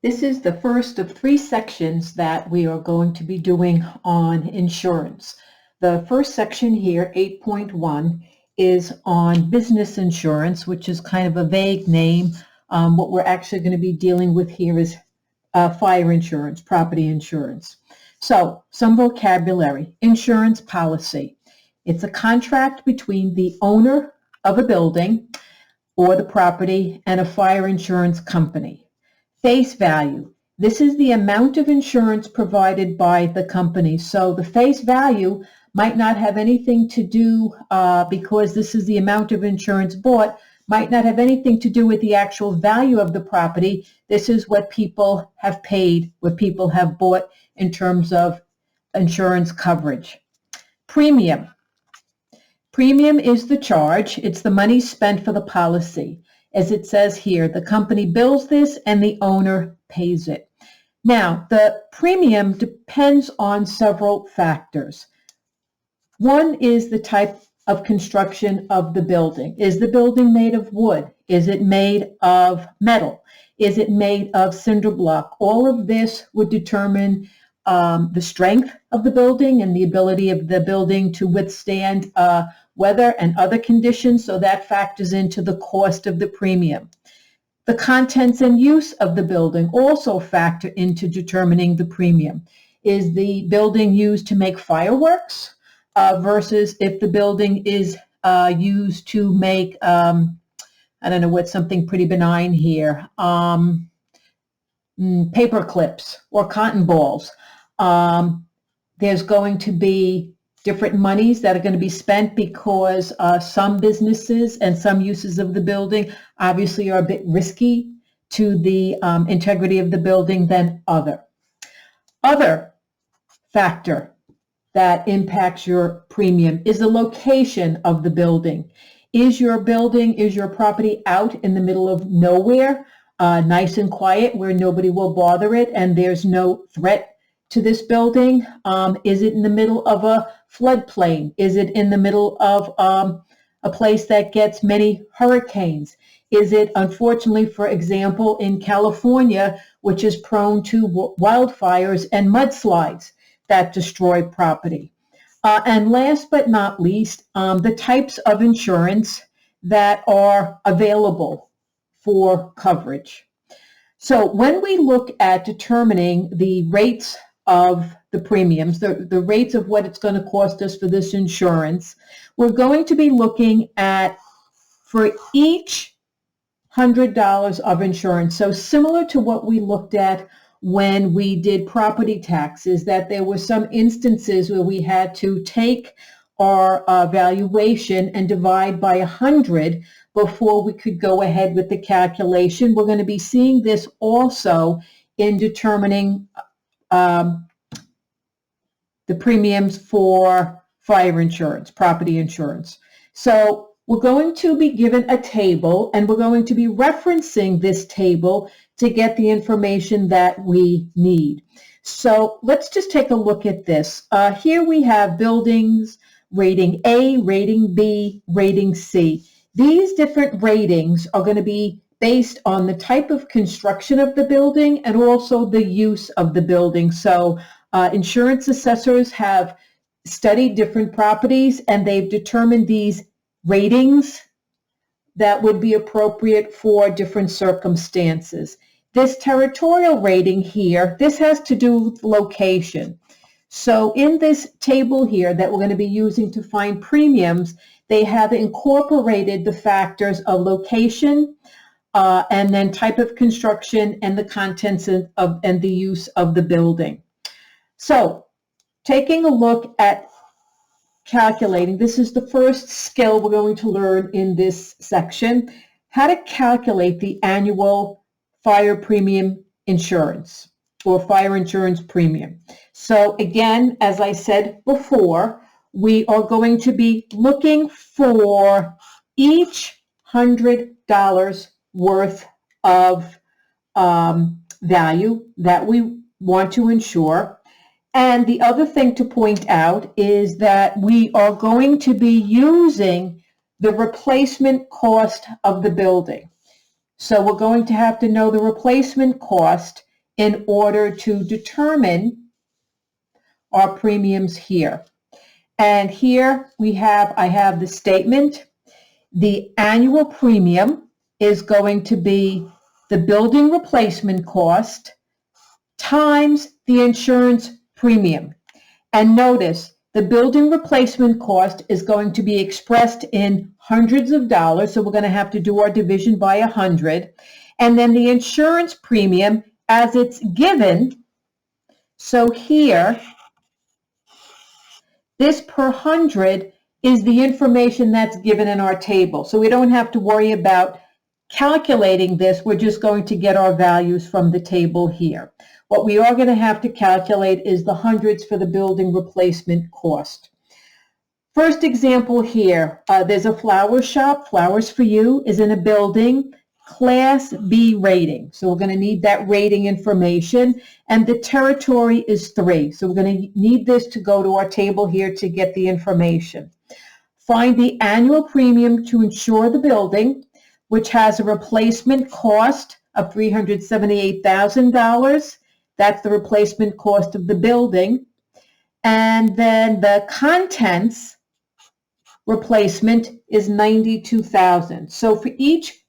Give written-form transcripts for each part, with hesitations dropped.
This is the first of 3 sections that we are going to be doing on insurance. The first section here, 8.1, is on business insurance, which is kind of a vague name. What we're actually going to be dealing with here is fire insurance, property insurance. So, some vocabulary. Insurance policy. It's a contract between the owner of a building or the property and a fire insurance company. Face value. This is the amount of insurance provided by the company. So the face value might not have anything to do, because this is the amount of insurance bought, might not have anything to do with the actual value of the property. This is what people have paid, what people have bought in terms of insurance coverage. Premium. Premium is the charge. It's the money spent for the policy. As it says here, the company bills this and the owner pays it. Now, the premium depends on several factors. One is the type of construction of the building. Is the building made of wood? Is it made of metal? Is it made of cinder block? All of this would determine the strength of the building and the ability of the building to withstand weather and other conditions, so that factors into the cost of the premium. The contents and use of the building also factor into determining the premium. Is the building used to make fireworks versus if the building is used to make, I don't know, what's something pretty benign here, paper clips or cotton balls. There's going to be different monies that are going to be spent because some businesses and some uses of the building obviously are a bit risky to the integrity of the building than other. Other factor that impacts your premium is the location of the building. Is your property out in the middle of nowhere, nice and quiet where nobody will bother it and there's no threat to this building? Is it in the middle of a floodplain? Is it in the middle of a place that gets many hurricanes? Is it, unfortunately, for example, in California, which is prone to wildfires and mudslides that destroy property? And last but not least, the types of insurance that are available for coverage. So when we look at determining the rates of the premiums, the rates of what it's going to cost us for this insurance, we're going to be looking at, for each $100 of insurance, so similar to what we looked at when we did property taxes, that there were some instances where we had to take our valuation and divide by 100 before we could go ahead with the calculation. We're going to be seeing this also in determining the premiums for fire insurance, property insurance. So we're going to be given a table, and we're going to be referencing this table to get the information that we need. So let's just take a look at this. Here we have buildings, rating A, rating B, rating C. These different ratings are going to be based on the type of construction of the building and also the use of the building. So insurance assessors have studied different properties and they've determined these ratings that would be appropriate for different circumstances. This territorial rating here, this has to do with location. So in this table here that we're going to be using to find premiums, they have incorporated the factors of location, and then type of construction and the contents and the use of the building. So taking a look at calculating, this is the first skill we're going to learn in this section, how to calculate the annual fire premium insurance or fire insurance premium. So again, as I said before, we are going to be looking for each $100 worth of value that we want to insure. And the other thing to point out is that we are going to be using the replacement cost of the building. So we're going to have to know the replacement cost in order to determine our premiums here. And here I have the statement. The annual premium is going to be the building replacement cost times the insurance premium. And notice, the building replacement cost is going to be expressed in hundreds of dollars, so we're going to have to do our division by 100. And then the insurance premium as it's given, so here, this per 100 is the information that's given in our table. So we don't have to worry about calculating this. We're just going to get our values from the table here. What we are going to have to calculate is the hundreds for the building replacement cost. First example here, there's a flower shop. Flowers for You is in a building, Class B rating. So we're going to need that rating information, and the territory is 3. So we're going to need this to go to our table here to get the information. Find the annual premium to insure the building, which has a replacement cost of $378,000. That's the replacement cost of the building. And then the contents replacement is $92,000. So for each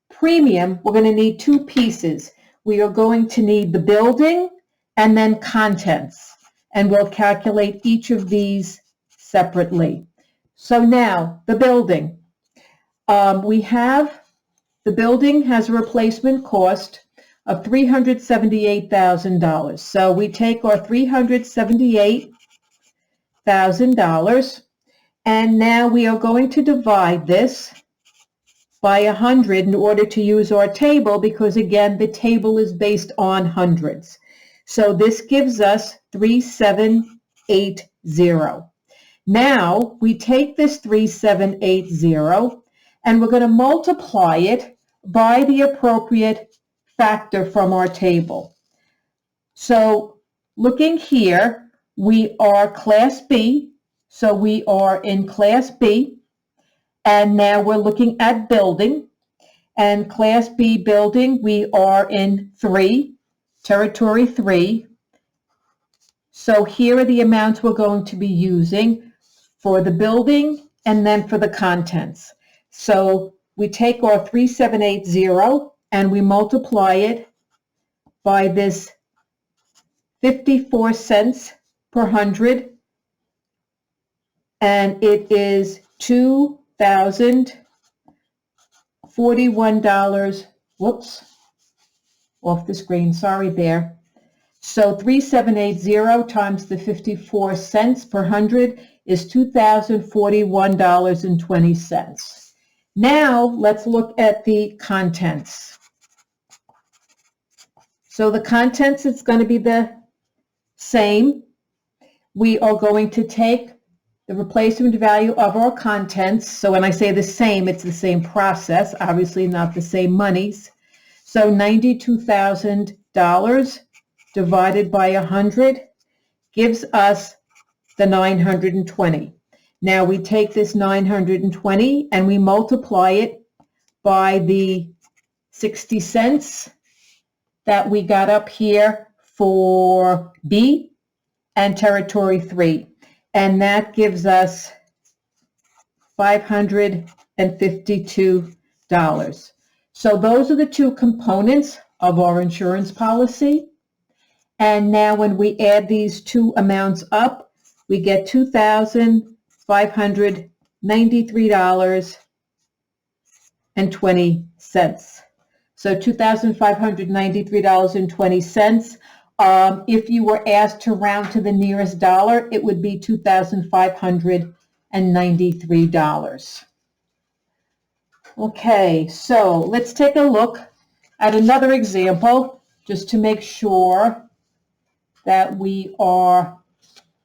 premium, we're going to need 2 pieces. We are going to need the building and then contents. And we'll calculate each of these separately. So now, the building. The building has a replacement cost of $378,000. So we take our $378,000, and now we are going to divide this by 100 in order to use our table, because again, the table is based on hundreds. So this gives us 3780. Now we take this 3780 and we're going to multiply it by the appropriate factor from our table. So looking here, we are Class B, so we are in Class B. And now we're looking at building, and Class B building, we are in 3, territory 3. So here are the amounts we're going to be using for the building and then for the contents. So we take our 3780 and we multiply it by this 54 cents per 100, and it is $2,041, whoops, off the screen, sorry there. So 3780 times the 54 cents per 100 is $2,041.20. Now let's look at the contents. So the contents is going to be the same. We are going to take the replacement value of our contents. So when I say the same, it's the same process, obviously not the same monies. So $92,000 divided by 100 gives us the 920. Now we take this 920 and we multiply it by the 60 cents that we got up here for B and territory 3. And that gives us $552. So those are the 2 components of our insurance policy. And now when we add these 2 amounts up, we get $2,593.20. So $2,593.20. If you were asked to round to the nearest dollar, it would be $2,593. Okay, so let's take a look at another example just to make sure that we are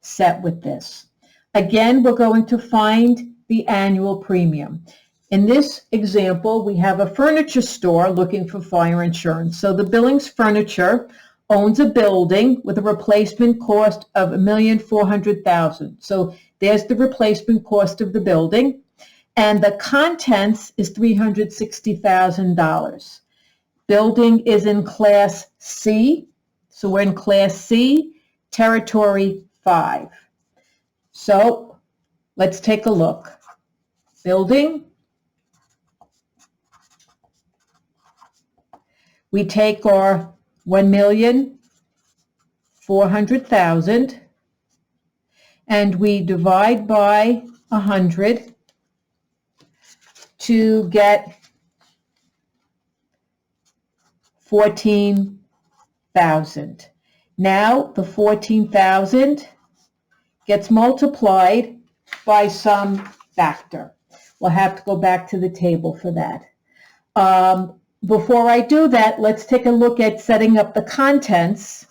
set with this. Again, we're going to find the annual premium. In this example, we have a furniture store looking for fire insurance. So the Billings Furniture owns a building with a replacement cost of $1,400,000. So there's the replacement cost of the building, and the contents is $360,000. Building is in Class C, So we're in Class C, Territory 5. So let's take a look. Building. We take our 1,400,000 and we divide by 100 to get 14,000. Now the 14,000 gets multiplied by some factor. We'll have to go back to the table for that. Before I do that, let's take a look at setting up the contents,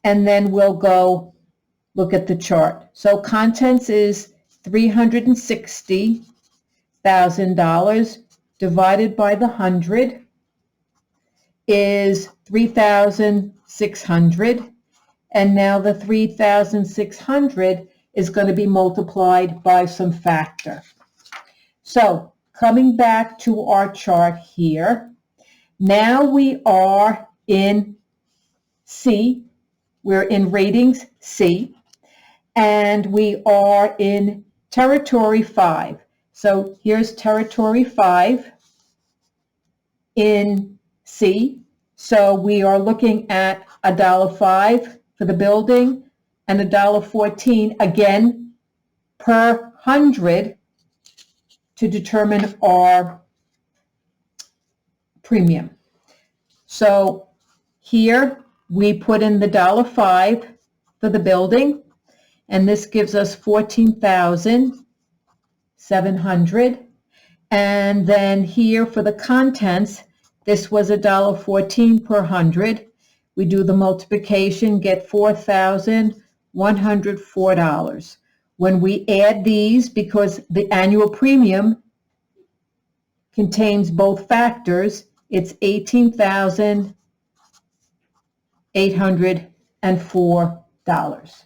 and then we'll go look at the chart. So contents is $360,000 divided by the 100 is 3,600, and now the 3,600 is going to be multiplied by some factor. So coming back to our chart here, now we are in C. We're in ratings C, and we are in Territory 5. So here's Territory 5 in C. So we are looking at $1.05 for the building and $1.14 again per 100 to determine our premium. So here we put in the $1.05 for the building, and this gives us 14,700. And then here for the contents, this was $1.14 per 100. We do the multiplication, get $4,104. When we add these, because the annual premium contains both factors, it's $18,804.